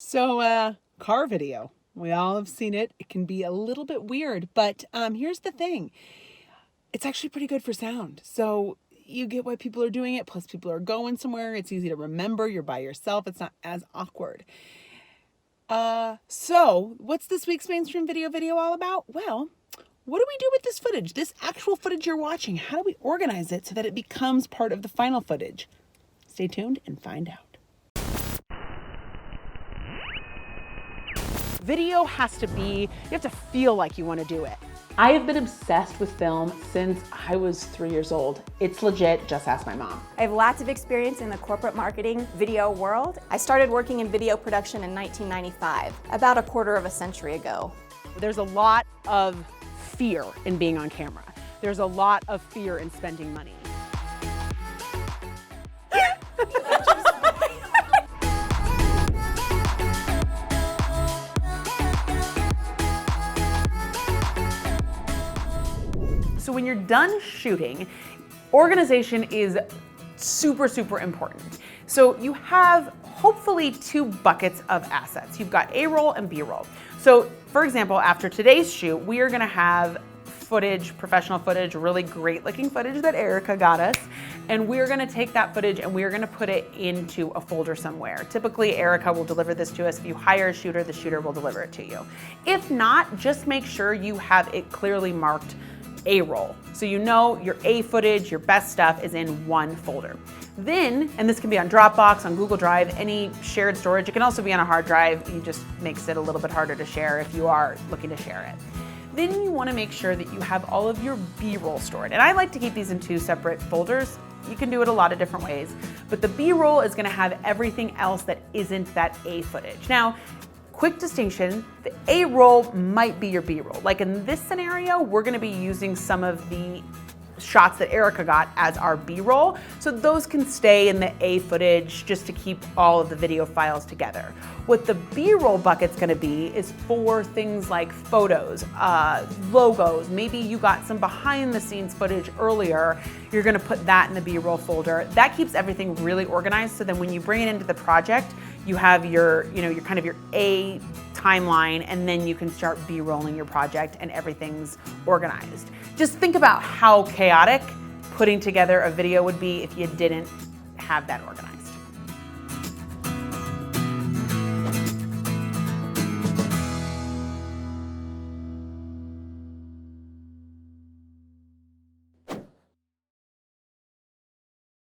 Car video. We all have seen it. It can be a little bit weird, but here's the thing. It's actually pretty good for sound. So you get why people are doing it. Plus, people are going somewhere. It's easy to remember. You're by yourself. It's not as awkward. So what's this week's mainstream video all about? Well, what do we do with this footage? This actual footage you're watching, how do we organize it so that it becomes part of the final footage? Stay tuned and find out. Video has to be, you have to feel like you want to do it. I have been obsessed with film since I was 3 years old. It's legit, just ask my mom. I have lots of experience in the corporate marketing video world. I started working in video production in 1995, about a quarter of a century ago. There's a lot of fear in being on camera. There's a lot of fear in spending money. So when you're done shooting, organization is super important. So you have hopefully two buckets of assets. You've got A-roll and B-roll. So for example, after today's shoot, we are gonna have footage, professional footage, really great looking footage that Erica got us. And we're gonna take that footage and we're gonna put it into a folder somewhere. Typically, Erica will deliver this to us. If you hire a shooter, the shooter will deliver it to you. If not, just make sure you have it clearly marked A-roll. So you know your A footage, your best stuff is in one folder. Then, and this can be on Dropbox, on Google Drive, any shared storage. It can also be on a hard drive. It just makes it a little bit harder to share if you are looking to share it. Then you want to make sure that you have all of your B-roll stored. And I like to keep these in two separate folders. You can do it a lot of different ways, but the B-roll is going to have everything else that isn't that A footage. Now, quick distinction, the A-roll might be your B-roll. Like in this scenario, we're gonna be using some of the shots that Erica got as our B-roll. So those can stay in the A footage just to keep all of the video files together. What the B-roll bucket's gonna be is for things like photos, logos, maybe you got some behind the scenes footage earlier, you're gonna put that in the B-roll folder. That keeps everything really organized so then when you bring it into the project, you have your kind of your A timeline and then you can start B-rolling your project and everything's organized. Just think about how chaotic putting together a video would be if you didn't have that organized.